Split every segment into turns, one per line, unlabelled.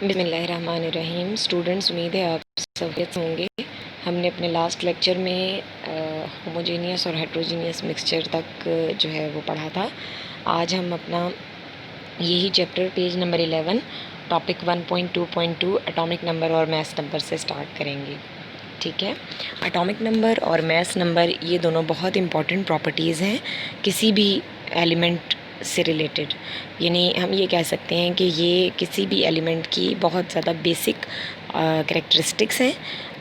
बिस्मिल्लाहिर्रहमानिर्रहीम। स्टूडेंट्स, उम्मीद है आप सब खैरियत से होंगे। हमने अपने लास्ट लेक्चर में होमोजेनियस और हेट्रोजीनियस मिक्सचर तक जो है वो पढ़ा था। आज हम अपना यही chapter page number 11 topic 1.2.2 atomic number और मैस नंबर से स्टार्ट करेंगे। ठीक है। एटॉमिक नंबर और मैस नंबर ये दोनों बहुत इंपॉर्टेंट प्रॉपर्टीज़ हैं किसी भी एलिमेंट से रिलेटेड। यानी हम ये कह सकते हैं कि ये किसी भी एलिमेंट की बहुत ज़्यादा बेसिक करेक्टरिस्टिक्स हैं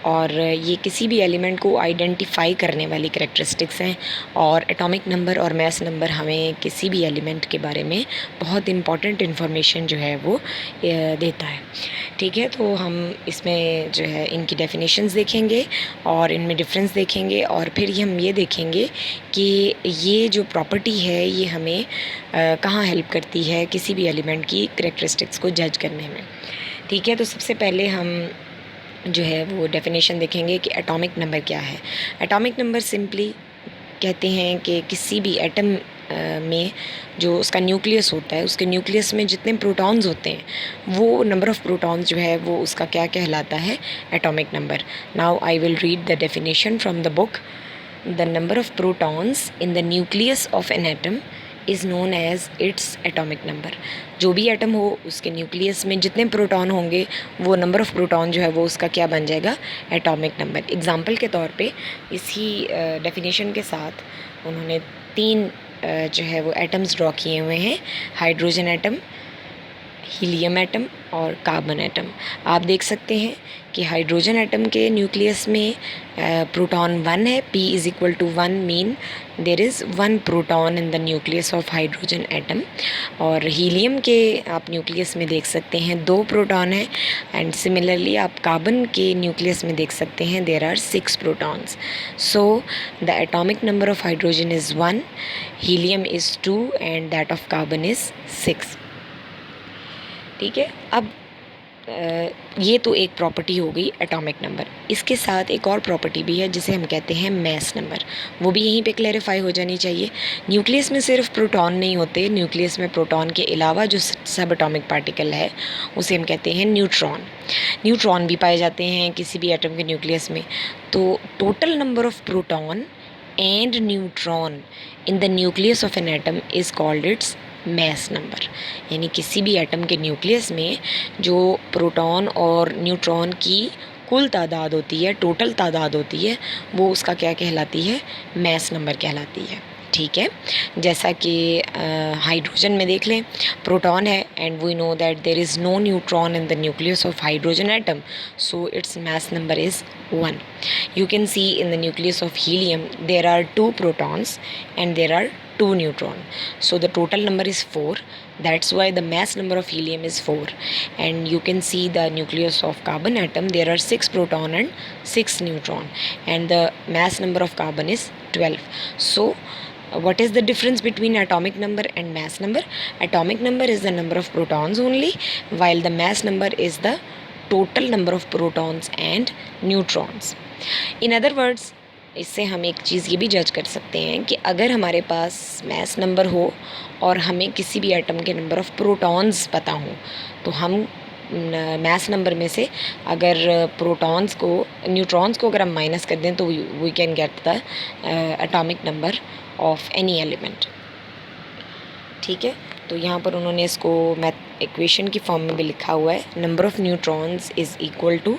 और ये किसी भी एलिमेंट को आइडेंटिफाई करने वाली करेक्टरिस्टिक्स हैं। और एटॉमिक नंबर और मैस नंबर हमें किसी भी एलिमेंट के बारे में बहुत इम्पॉर्टेंट इन्फॉर्मेशन जो है वो देता है। ठीक है, तो हम इसमें जो है इनकी डेफिनेशंस देखेंगे और इनमें डिफरेंस देखेंगे और फिर हम ये देखेंगे कि ये जो प्रॉपर्टी है ये हमें कहाँ हेल्प करती है किसी भी एलिमेंट की करेक्टरिस्टिक्स को जज करने में। ठीक है, तो सबसे पहले हम जो है वो डेफिनेशन देखेंगे कि एटॉमिक नंबर क्या है। एटॉमिक नंबर सिंपली कहते हैं कि किसी भी एटम में जो उसका न्यूक्लियस होता है, उसके न्यूक्लियस में जितने प्रोटॉन्स होते हैं वो नंबर ऑफ़ प्रोटॉन्स जो है वो उसका क्या कहलाता है, atomic number. Now I will read the definition from the book. The number of protons in the nucleus of an atom is known as its atomic number. जो भी एटम हो उसके न्यूक्लियस में जितने प्रोटॉन होंगे वो नंबर ऑफ़ प्रोटॉन जो है वो उसका क्या बन जाएगा, एटॉमिक नंबर। एग्जांपल के तौर पे इसी डेफिनेशन के साथ उन्होंने तीन जो है वो एटम्स ड्रॉ किए हुए हैं, हाइड्रोजन एटम, हीलियम एटम और कार्बन एटम। आप देख सकते हैं कि हाइड्रोजन एटम के न्यूक्लियस में प्रोटॉन 1 है। P is equal to 1 mean there is 1 proton in the nucleus of hydrogen atom. और हीलियम के आप न्यूक्लियस में देख सकते हैं 2 प्रोटॉन है। एंड सिमिलरली आप कार्बन के न्यूक्लियस में देख सकते हैं there are 6 protons. So the atomic number of hydrogen is 1, helium is 2 and that of carbon is 6। ठीक है, अब ये तो एक प्रॉपर्टी हो गई एटॉमिक नंबर। इसके साथ एक और प्रॉपर्टी भी है जिसे हम कहते हैं मैस नंबर। वो भी यहीं पे क्लैरिफाई हो जानी चाहिए। न्यूक्लियस में सिर्फ प्रोटॉन नहीं होते, न्यूक्लियस में प्रोटॉन के अलावा जो सब एटॉमिक पार्टिकल है उसे हम कहते हैं न्यूट्रॉन। न्यूट्रॉन भी पाए जाते हैं किसी भी एटम के न्यूक्लियस में। तो total number of proton and neutron in the nucleus of an atom is called its mass number. यानी किसी भी एटम के न्यूक्लियस में जो प्रोटॉन और न्यूट्रॉन की कुल तादाद होती है, टोटल तादाद होती है, वो उसका क्या कहलाती है, मैस नंबर कहलाती है। ठीक है, जैसा कि हाइड्रोजन में देख लें, प्रोटॉन है and we know that there is no neutron in the nucleus of hydrogen atom, so its mass number is 1. You can see in the nucleus of helium there are 2 protons and there are 2 neutrons. So the total number is 4. That's why the mass number of helium is 4. And you can see the nucleus of carbon atom, there are 6 proton and 6 neutron. And the mass number of carbon is 12. So what is the difference between atomic number and mass number? Atomic number is the number of protons only, while the mass number is the total number of protons and neutrons. In other words, इससे हम एक चीज़ ये भी जज कर सकते हैं कि अगर हमारे पास मैस नंबर हो और हमें किसी भी एटम के नंबर ऑफ़ प्रोटॉन्स पता हो, तो हम मैस नंबर में से अगर प्रोटॉन्स को, न्यूट्रॉन्स को अगर हम माइनस कर दें तो we can get the atomic number of any element. ठीक है, तो यहाँ पर उन्होंने इसको मैथ इक्वेशन की फॉर्म में भी लिखा हुआ है। Number of neutrons is equal to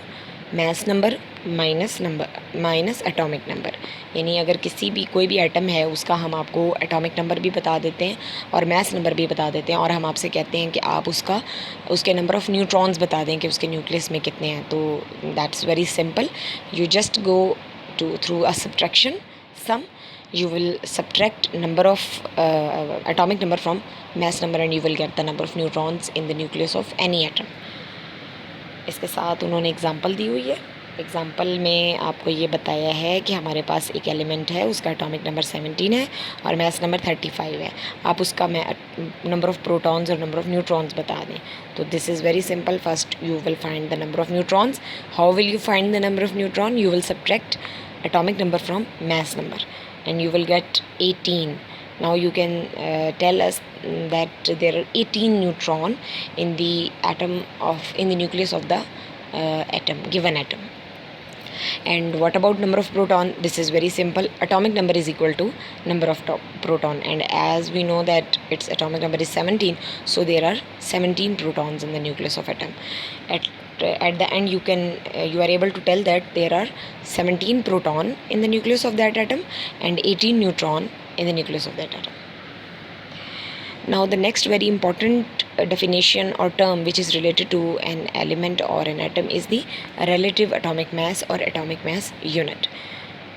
mass number minus atomic number. यानी अगर किसी भी कोई भी एटम है उसका हम आपको एटॉमिक नंबर भी बता देते हैं और मैस नंबर भी बता देते हैं और हम आपसे कहते हैं कि आप उसके नंबर ऑफ़ न्यूट्रॉन्स बता दें कि उसके न्यूक्लियस में कितने हैं, तो that's very simple. You just go through a subtraction some, you will subtract number of atomic number from mass number and you will get the number of neutrons in the nucleus of any atom. इसके साथ उन्होंने example दी हुई है। Example में आपको ये बताया है कि हमारे पास एक एलिमेंट है, उसका एटॉमिक नंबर 17 है और मैस नंबर 35 है। आप उसका नंबर ऑफ़ प्रोटॉन्स और नंबर ऑफ़ न्यूट्रॉन्स बता दें। तो this is very simple. First you will find the number of neutrons. How will you find the number of neutron? You will subtract atomic number from mass number and you will get 18. Now you can tell us that there are 18 neutron in the nucleus of the given atom. And what about number of proton? This is very simple. Atomic number is equal to number of proton, and as we know that its atomic number is 17, so there are 17 protons in the nucleus of atom. At the end you are able to tell that there are 17 proton in the nucleus of that atom and 18 neutron in the nucleus of that atom. Now the next very important definition or term which is related to an element or an atom is the relative atomic mass or atomic mass unit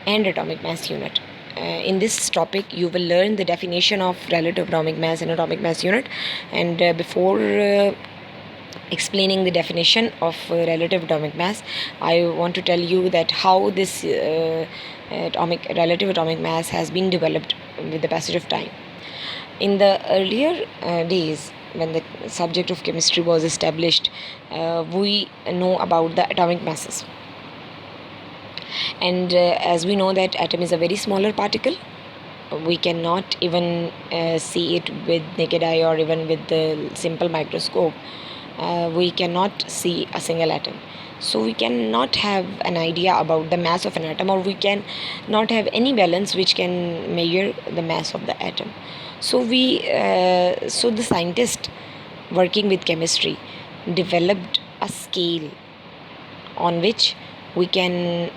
and atomic mass unit. In this topic you will learn the definition of relative atomic mass and atomic mass unit, and before explaining the definition of relative atomic mass, I want to tell you that how this relative atomic mass has been developed with the passage of time. In the earlier days, when the subject of chemistry was established, we know about the atomic masses. And as we know that atom is a very smaller particle, we cannot even see it with naked eye or even with the simple microscope. We cannot see a single atom. So we cannot have an idea about the mass of an atom, or we can not have any balance which can measure the mass of the atom. So the scientist working with chemistry developed a scale on which we can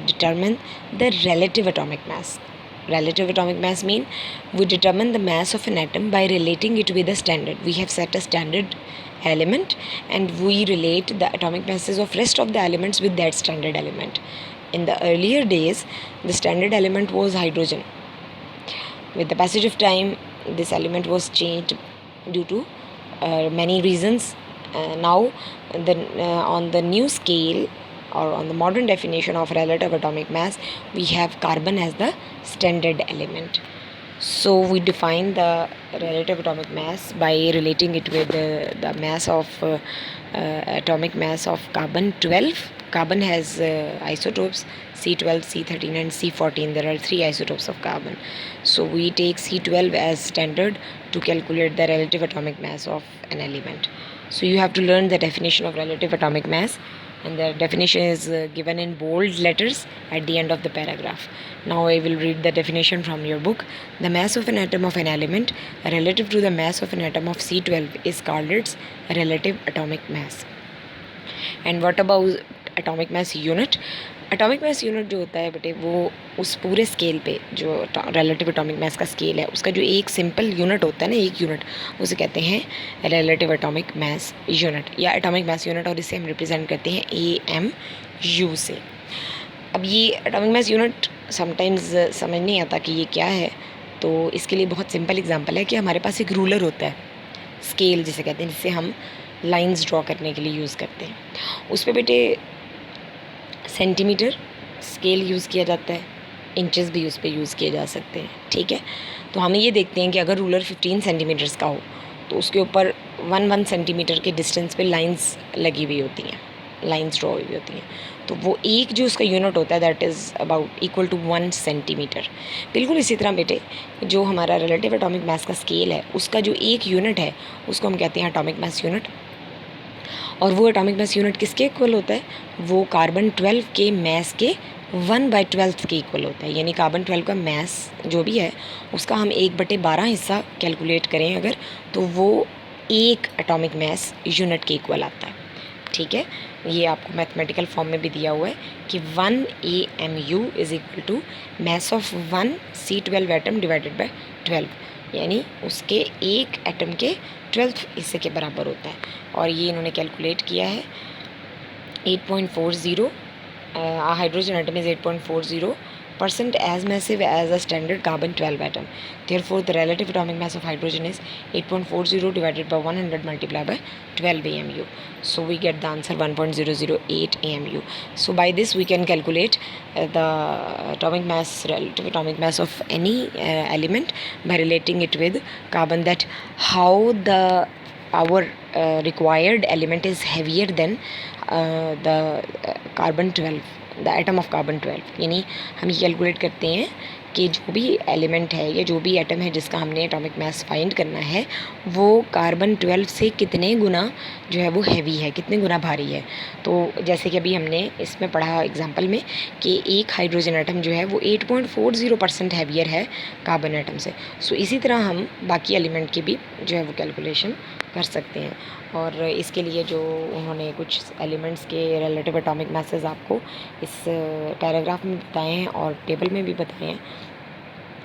determine the relative atomic mass. Relative atomic mass mean we determine the mass of an atom by relating it with a standard. We have set a standard element and we relate the atomic masses of rest of the elements with that standard element. In the earlier days, the standard element was hydrogen. With the passage of time, this element was changed due to many reasons. Now, on the new scale or on the modern definition of relative atomic mass, we have carbon as the standard element. So we define the relative atomic mass by relating it with the mass of atomic mass of carbon 12. Carbon has isotopes C12, C13 and C14. There are 3 isotopes of carbon. So we take C12 as standard to calculate the relative atomic mass of an element. So you have to learn the definition of relative atomic mass, and the definition is given in bold letters at the end of the paragraph. Now I will read the definition from your book. The mass of an atom of an element relative to the mass of an atom of C12 is called its relative atomic mass. And what about atomic mass unit? Atomic mass unit जो होता है बेटे, वो उस पूरे scale पे जो relative atomic mass का स्केल है, उसका जो एक सिंपल यूनिट होता है ना, एक यूनिट, उसे कहते हैं रिलेटिव एटॉमिक मास यूनिट या एटॉमिक मास यूनिट, और इसे हम रिप्रेजेंट करते हैं AMU से. अब ये एटॉमिक मास यूनिट समटाइम्स समझ नहीं आता कि ये क्या है, तो इसके लिए बहुत सिंपल एग्जांपल है कि हमारे पास एक रूलर होता है, स्केल जिसे कहते हैं, जिससे हम लाइंस ड्रॉ करने के लिए यूज़ करते हैं. उस पर बेटे सेंटीमीटर स्केल यूज़ किया जाता है, इंचेस भी उस पर यूज़ किए जा सकते हैं. ठीक है, तो हम ये देखते हैं कि अगर रूलर 15 सेंटीमीटर्स का हो तो उसके ऊपर 1 सेंटीमीटर के डिस्टेंस पे लाइंस लगी हुई होती हैं, लाइंस ड्रॉ हुई होती हैं. तो वो एक जो उसका यूनिट होता है that is about equal to 1 centimetre. बिल्कुल इसी तरह बेटे जो हमारा रिलेटिव एटॉमिक मास का स्केल है, उसका जो एक यूनिट है उसको हम कहते हैं एटॉमिक मास यूनिट. और वो एटॉमिक मास यूनिट किसके इक्वल होता है? वो कार्बन 12 के मास के 1/12 के इक्वल होता है. यानी कार्बन 12 का मास जो भी है उसका हम 1/12 हिस्सा कैलकुलेट करें अगर, तो वो एक एटॉमिक मास यूनिट के इक्वल आता है. ठीक है, ये आपको मैथमेटिकल फॉर्म में भी दिया हुआ है कि 1 AMU is equal to mass of 1 C12 atom divided by 12, यानी उसके एक एटम के 12 हिस्से के बराबर होता है. और ये इन्होंने कैलकुलेट किया है 8.40. Hydrogen atom is 8.40% as massive as a standard carbon 12 atom. Therefore, the relative atomic mass of hydrogen is 8.40 divided by 100 multiplied by 12 AMU. So we get the answer 1.008 AMU. So by this we can calculate the atomic mass, relative atomic mass of any element by relating it with carbon, that how our required element is heavier than the carbon 12, the atom of carbon 12. यानी हम ये calculate करते हैं कि जो भी element है या जो भी एटम है जिसका हमने एटॉमिक मास फाइंड करना है वो कार्बन 12 से कितने गुना जो है वो हैवी है, कितने गुना भारी है। तो जैसे कि अभी हमने इसमें पढ़ा एग्जांपल में कि एक हाइड्रोजन एटम जो है वो 8.40% हैवियर है कार्बन एटम से। सो इसी तरह हम बाकी एलिमेंट की भी जो है वो कैलकुलेशन कर सकते हैं। और इसके लिए जो उन्होंने कुछ एलिमेंट्स के रिलेटिव एटॉमिक मासेस आपको इस पैराग्राफ में बताए हैं और टेबल में भी बताए हैं।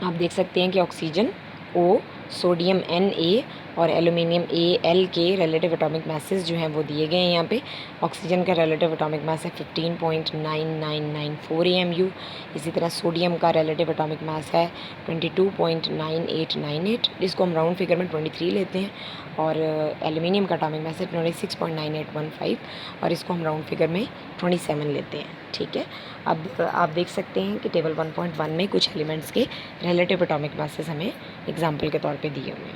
आप देख सकते हैं कि ऑक्सीजन O, सोडियम Na और एल्यूमिनियम Al के रिलेटिव एटॉमिक मासेस जो हैं वो दिए गए हैं यहाँ पे। ऑक्सीजन का रिलेटिव एटॉमिक मास है 15.9994 AMU। इसी तरह सोडियम का रिलेटिव एटॉमिक मास है 22.9898, जिसको हम राउंड फिगर में 23 लेते हैं। और एल्यूमिनियम का एटॉमिक मास है 26.9815 और इसको हम राउंड फिगर में 27 लेते हैं। ठीक है, अब आप देख सकते हैं कि टेबल 1.1 में कुछ एलिमेंट्स के रिलेटिव एटॉमिक मासेस हमें एग्जाम्पल के तौर पे दिए हुए हैं।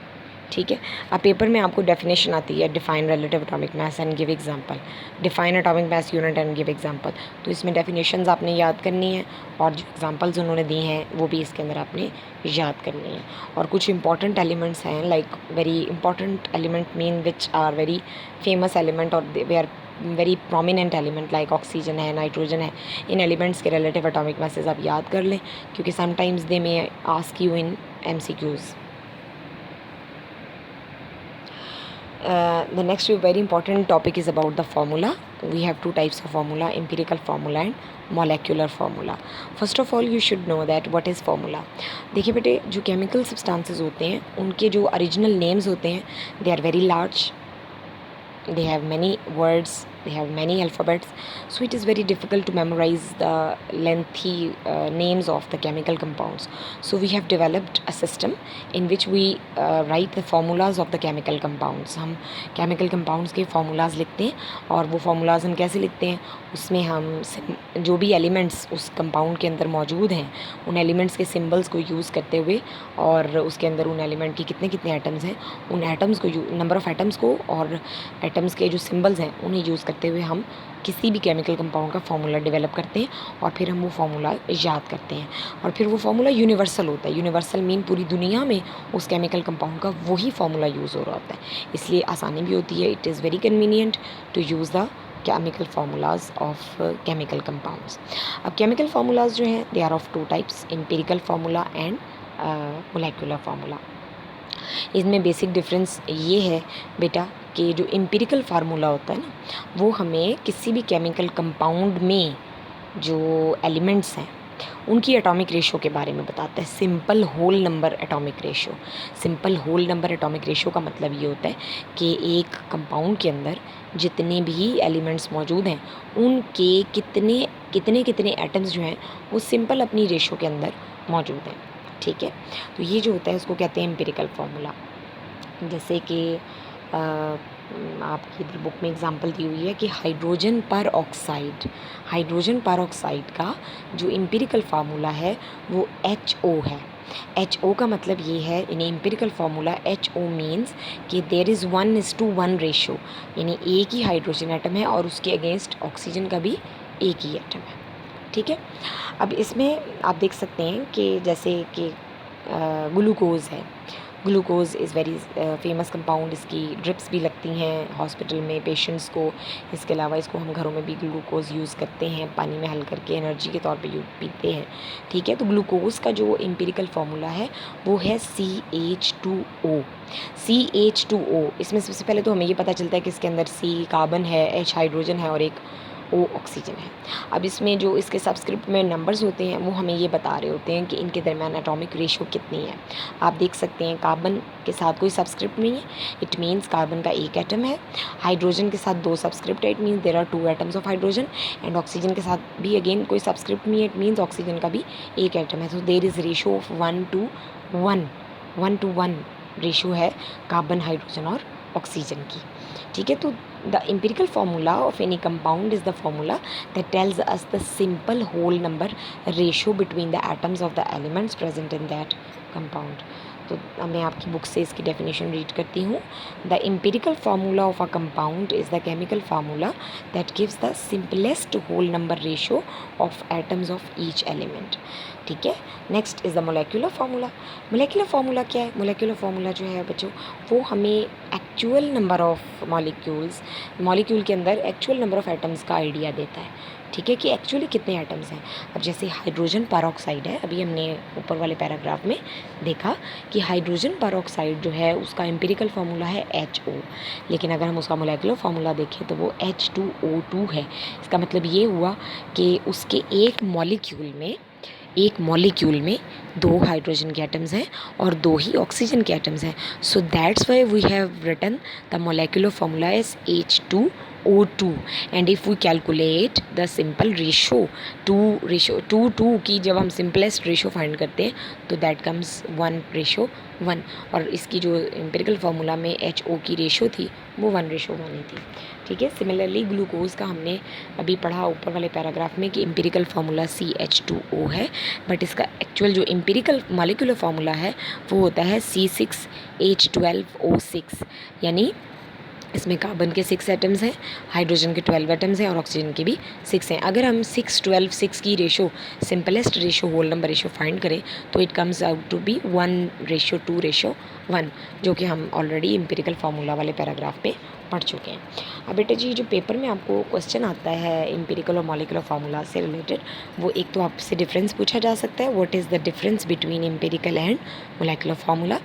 ठीक है, अब पेपर में आपको डेफिनेशन आती है define relative atomic mass and give example, define atomic mass unit and give example. तो इसमें डेफिनेशंस आपने याद करनी है और जो एग्जांपल्स उन्होंने दी हैं वो भी इसके अंदर आपने याद करनी है। और कुछ इंपॉर्टेंट एलिमेंट्स हैं, like very important element mean which are very famous element or they are very prominent element, like oxygen है, नाइट्रोजन है। इन एलिमेंट्स के रिलेटिव एटॉमिक मासेस आप याद कर लें, क्योंकि sometimes they may ask you in MCQs. The next very important topic is about the formula. We have two types of formula, empirical formula and molecular formula. First of all, you should know that what is formula. देखिए बेटे, जो chemical substances होते हैं उनके जो original names होते हैं, they are very large, they have many words, they have many alphabets, so it is very difficult to memorize the lengthy names of the chemical compounds. So we have developed a system in which we write the formulas of the chemical compounds. हम chemical compounds के formulas लिखते हैं और वो formulas हम कैसे लिखते हैं, उसमें हम जो भी elements उस compound के अंदर मौजूद हैं उन elements के symbols को use करते हुए और उसके अंदर उन element की कितने कितने atoms हैं उन atoms को number of atoms को और atoms के जो symbols हैं उन्हें यूज़ करते हुए हम किसी भी केमिकल कंपाउंड का फार्मूला डेवलप करते हैं और फिर हम वो फार्मूला याद करते हैं और फिर वो फार्मूला यूनिवर्सल होता है। यूनिवर्सल मीन पूरी दुनिया में उस केमिकल कंपाउंड का वही फार्मूला यूज़ हो रहा होता है, इसलिए आसानी भी होती है। It is very convenient to use the chemical formulas of chemical compounds. अब केमिकल फार्मूलाज जो हैं they are of two types, empirical formula and molecular formula. इसमें बेसिक डिफरेंस ये है बेटा कि जो एम्पिरिकल फार्मूला होता है ना वो हमें किसी भी केमिकल कंपाउंड में जो एलिमेंट्स हैं उनकी एटॉमिक रेशो के बारे में बताता है। Simple whole number atomic ratio. Simple whole number atomic ratio का मतलब ये होता है कि एक कंपाउंड के अंदर जितने भी एलिमेंट्स मौजूद हैं उनके कितने कितने कितने एटम्स जो हैं वो सिंपल अपनी रेशो के अंदर मौजूद हैं। ठीक है, तो ये जो होता है उसको कहते हैं एम्पिरिकल फार्मूला। जैसे कि आपकी बुक में एग्जांपल दी हुई है कि हाइड्रोजन पर ऑक्साइड का जो एम्पिरिकल फार्मूला है वो HO है। HO का मतलब ये है, यानी एम्पिरिकल फार्मूला HO मीन्स कि देयर इज़ 1:1 रेशो, यानी एक ही हाइड्रोजन एटम है और उसके अगेंस्ट ऑक्सीजन का भी एक ही एटम है। ठीक है, अब इसमें आप देख सकते हैं कि जैसे कि ग्लूकोज़ है। Glucose is very famous compound, इसकी ड्रिप्स भी लगती हैं हॉस्पिटल में पेशेंट्स को। इसके अलावा इसको हम घरों में भी ग्लूकोज़ यूज़ करते हैं, पानी में हल करके एनर्जी के तौर पे पीते हैं। ठीक है, तो ग्लूकोज़ का जो एम्पिरिकल फार्मूला है वो है CH2O। CH2O, इसमें सबसे पहले तो हमें ये पता चलता है कि इसके अंदर C कार्बन है, H हाइड्रोजन है और एक O ऑक्सीजन है। अब इसमें जो इसके सबस्क्रिप्ट में नंबर्स होते हैं वो हमें ये बता रहे होते हैं कि इनके दरमियान एटॉमिक रेशो कितनी है। आप देख सकते हैं कार्बन के साथ कोई सबस्क्रिप्ट नहीं है, इट मीन्स कार्बन का एक एटम है। हाइड्रोजन के साथ 2 सबस्क्रिप्ट है, it means there are 2 atoms of hydrogen. And oxygen के साथ भी अगेन कोई सबस्क्रिप्ट नहीं है, इट मीन्स ऑक्सीजन का भी एक एटम है। तो there is ratio of 1:1 ratio है कार्बन, हाइड्रोजन और ऑक्सीजन की। ठीक है, तो the empirical formula of any compound is the formula that tells us the simple whole number ratio between the atoms of the elements present in that compound. तो मैं आपकी book से इसकी डेफिनेशन रीड करती हूँ। The empirical formula of a compound is the chemical formula that gives the simplest whole number ratio of atoms of each element. ठीक है, next is the molecular formula. Molecular formula क्या है? Molecular formula जो है बच्चों, वो हमें actual number of molecule के अंदर एक्चुअल नंबर ऑफ एटम्स का आइडिया देता है। ठीक है, कि एक्चुअली कितने एटम्स हैं। अब जैसे हाइड्रोजन पेरोक्साइड है, अभी हमने ऊपर वाले पैराग्राफ में देखा कि हाइड्रोजन पेरोक्साइड जो है उसका एम्पिरिकल फार्मूला है HO, लेकिन अगर हम उसका मोलेकुलर फार्मूला देखें तो वो H2O2 है। इसका मतलब ये हुआ कि उसके एक मॉलिक्यूल में 2 हाइड्रोजन के एटम्स हैं और 2 ही ऑक्सीजन के एटम्स हैं। So that's why we have written the molecular formula is H2O2। And if we calculate the simple ratio 2 की जब हम सिंपलेस्ट रेशो फाइंड करते हैं तो दैट कम्स 1:1। और इसकी जो एम्पिरिकल फार्मूला में HO की रेशो थी वो 1:1 ही थी। ठीक है, सिमिलरली ग्लूकोज का हमने अभी पढ़ा ऊपर वाले पैराग्राफ में कि एम्पिरिकल फार्मूला CH2O है, बट इसका एक्चुअल जो एम्पिरिकल मॉलिक्यूलर फार्मूला है वो होता है C6H12O6। यानी इसमें कार्बन के 6 एटम्स हैं, हाइड्रोजन के 12 एटम्स हैं और ऑक्सीजन के भी 6 हैं। अगर हम 6 की ratio simplest ratio whole number ratio find करें तो it comes out to be 1:2:1, जो कि हम ऑलरेडी एम्पिरिकल फार्मूला वाले पैराग्राफ में पढ़ चुके हैं। अब बेटा जी, जो पेपर में आपको क्वेश्चन आता है एम्पिरिकल और मॉलिक्यूलर फार्मूला से रिलेटेड, वो एक तो आपसे डिफरेंस पूछा जा सकता है, what is the difference between empirical and molecular formula.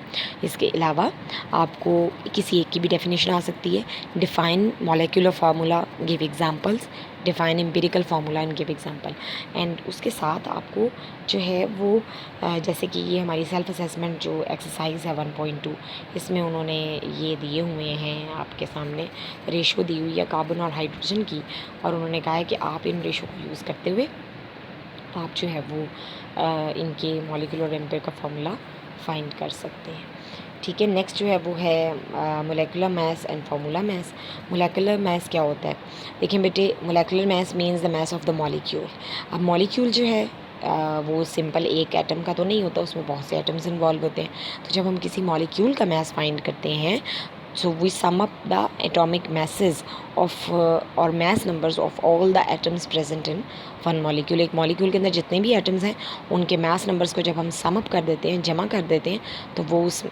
इसके अलावा आपको किसी एक की भी डेफिनेशन आ सकती है। Define molecular formula, give examples, define empirical formula and give example. And उसके साथ आपको जो है वो जैसे कि ये हमारी सेल्फ असेसमेंट जो एक्सरसाइज है 1.2, इसमें उन्होंने ये दिए हुए हैं आपके सामने, रेशो दी हुई है कार्बन और हाइड्रोजन की, और उन्होंने कहा है कि आप इन रेशो को यूज़ करते हुए आप जो है वो इनके मॉलिक्यूलर एम्पिरिकल फार्मूला फाइंड कर सकते हैं। ठीक है, नेक्स्ट जो है वो है molecular mass and formula mass. Molecular mass क्या होता है? देखिए बेटे, molecular mass means the mass of the molecule. अब मॉलिक्यूल जो है वो सिंपल एक एटम का तो नहीं होता, उसमें बहुत से एटम्स इन्वॉल्व होते हैं। तो जब हम किसी मॉलिक्यूल का मास फाइंड करते हैं, so we sum up the atomic masses of or mass numbers of all the atoms present in one molecule। एक मॉलिक्यूल के अंदर जितने भी एटम्स हैं उनके मास नंबर्स को जब हम सम अप कर देते हैं, जमा कर देते हैं, तो वो उस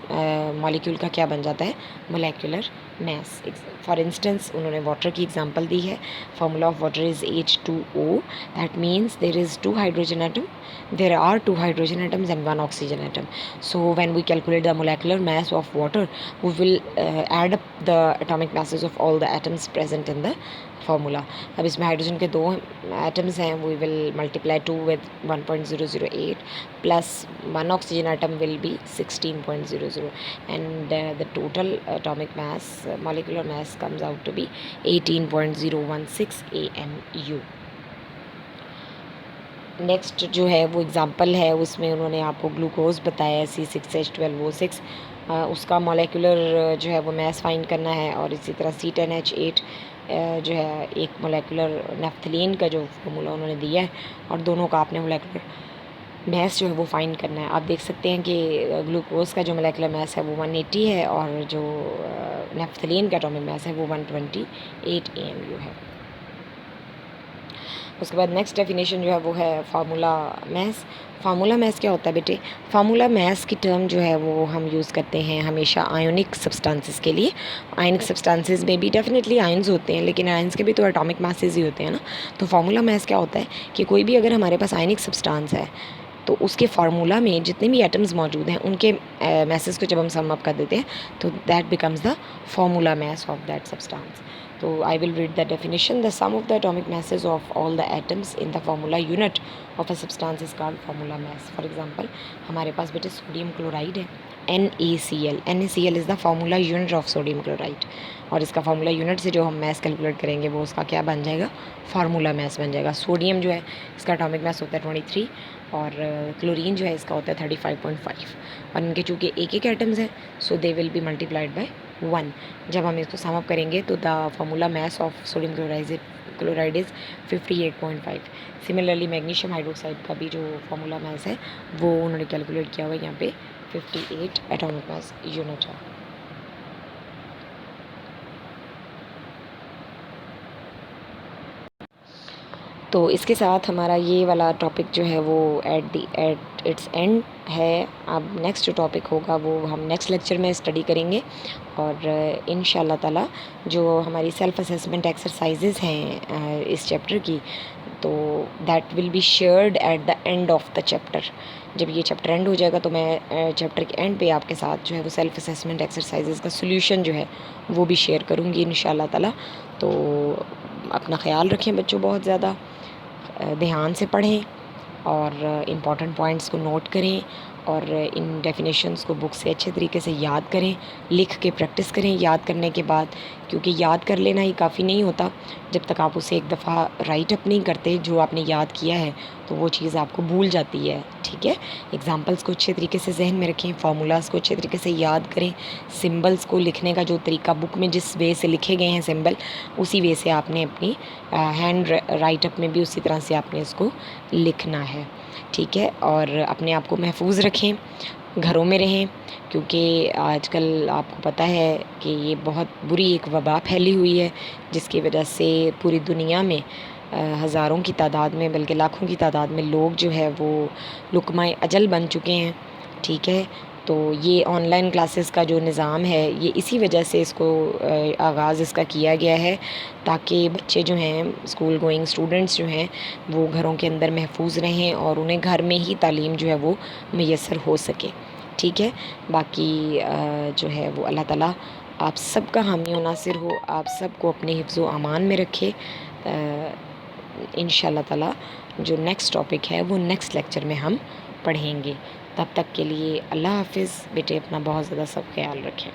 मॉलिक्यूल का क्या बन जाता है? Molecular mass. फॉर इंस्टेंस उन्होंने वाटर की एग्जांपल दी है। Formula of water is H2O, that means there is 2 hydrogen atom, there are 2 hydrogen atoms and 1 oxygen atom. So when we calculate the molecular mass of water, we will add up the atomic masses of all the atoms present in the formula. अब इसमें hydrogen के 2 atoms हैं, we will multiply 2 with 1.008 plus 1 oxygen atom will be 16.00, and the total atomic mass, molecular mass comes out to be 18.016 AMU। Next जो है वो example है, उसमें उन्होंने आपको ग्लूकोज बताया C6H12O6, उसका मॉलिक्यूलर जो है वो मास फाइंड करना है। और इसी तरह C10H8 जो है एक मॉलिक्यूलर नेफ्थलीन का जो फार्मूला उन्होंने दिया है, और दोनों का आपने मॉलिक्यूलर मास जो है वो फाइंड करना है। आप देख सकते हैं कि ग्लूकोज का जो मॉलिक्यूलर मास है वो 180 है और जो नेफ्थलीन का एटॉमिक मास है वो 128 AMU है। उसके बाद नेक्स्ट डेफिनेशन जो है वो है फार्मूला मास। फार्मूला मास क्या होता है बेटे? फार्मूला मास की टर्म जो है वो हम यूज़ करते हैं हमेशा आयोनिक सब्सटेंसेस के लिए। आयोनिक सब्सटेंसेस में भी डेफिनेटली आयंस होते हैं, लेकिन आयंस के भी तो एटॉमिक मासेस ही होते हैं ना। तो फार्मूला मास क्या होता है कि कोई भी अगर हमारे पास आयोनिक सब्सटेंस है तो उसके फार्मूला में जितने भी एटम्स मौजूद हैं उनके मैसेज को जब हम सम अप कर देते हैं तो that becomes the formula mass of that substance. तो I will read the definition. The sum of the atomic masses of all the atoms in the formula unit of a substance is called formula mass. For example हमारे पास बेटे sodium chloride है, NaCl। NaCl is the formula unit of sodium chloride, और इसका formula unit से जो हम mass calculate करेंगे वो उसका क्या बन जाएगा? फार्मूला मास बन जाएगा। सोडियम जो है इसका एटॉमिक मास होता है 23, और क्लोरीन जो है इसका होता है 35.5, और इनके चूँकि एक एक एटम्स हैं so they will be multiplied by 1। जब हम इसको सम अप करेंगे तो the formula mass of sodium chloride is 58.5। Similarly magnesium hydroxide का भी जो फार्मूला मास है वो उन्होंने कैलकुलेट किया हुआ है यहाँ पे 58 एटॉमिक मास यूनिट है। तो इसके साथ हमारा ये वाला टॉपिक जो है वो एट इट्स एंड है। अब नेक्स्ट जो टॉपिक होगा वो हम नेक्स्ट लेक्चर में स्टडी करेंगे, और इंशाल्लाह ताला जो हमारी सेल्फ असेसमेंट एक्सरसाइजेज़ हैं इस चैप्टर की, तो that will be shared at the end of the chapter. जब ये चैप्टर एंड हो जाएगा तो मैं चैप्टर के एंड पे आपके साथ जो है वो सेल्फ असेसमेंट एक्सरसाइजेज़ का सोल्यूशन जो है वो भी शेयर करूँगी इंशाल्लाह ताला। तो अपना ख्याल रखें बच्चों, बहुत ज़्यादा ध्यान से पढ़ें और इम्पॉर्टेंट पॉइंट्स को नोट करें, और इन डेफिनेशंस को बुक से अच्छे तरीके से याद करें, लिख के प्रैक्टिस करें याद करने के बाद, क्योंकि याद कर लेना ही काफ़ी नहीं होता। जब तक आप उसे एक दफ़ा राइट अप नहीं करते जो आपने याद किया है, तो वो चीज़ आपको भूल जाती है। ठीक है, एग्जांपल्स को अच्छे तरीके से जहन में रखें, फार्मूलाज़ को अच्छे तरीके से याद करें, सिंबल्स को लिखने का जो तरीका बुक में जिस वे से लिखे गए हैं सिंबल, उसी वे से आपने अपनी हैंड राइट अप में भी उसी तरह से आपने इसको लिखना है। ठीक है, और अपने आप को महफूज रखें, घरों में रहें, क्योंकि आजकल आपको पता है कि ये बहुत बुरी एक वबा फैली हुई है, जिसकी वजह से पूरी दुनिया में हज़ारों की तादाद में, बल्कि लाखों की तादाद में लोग जो है वो लुक़मा अजल बन चुके हैं। ठीक है, तो ये ऑनलाइन क्लासेस का जो निज़ाम है ये इसी वजह से इसको आगाज़ इसका किया गया है, ताकि बच्चे जो हैं, स्कूल गोइंग स्टूडेंट्स जो हैं, वो घरों के अंदर महफूज रहें और उन्हें घर में ही तालीम जो है वो मैसर हो सके। ठीक है, बाकी जो है वो अल्लाह ताला आप सब का हामी और नासिर हो, आप सबको अपने हिफ्ज़ व अमान में रखे। इंशाल्लाह ताला जो नेक्स्ट टॉपिक है वो नेक्स्ट लेक्चर में हम पढ़ेंगे। तब तक के लिए अल्लाह हाफ़िज़ बेटे, अपना बहुत ज़्यादा सब ख्याल रखें।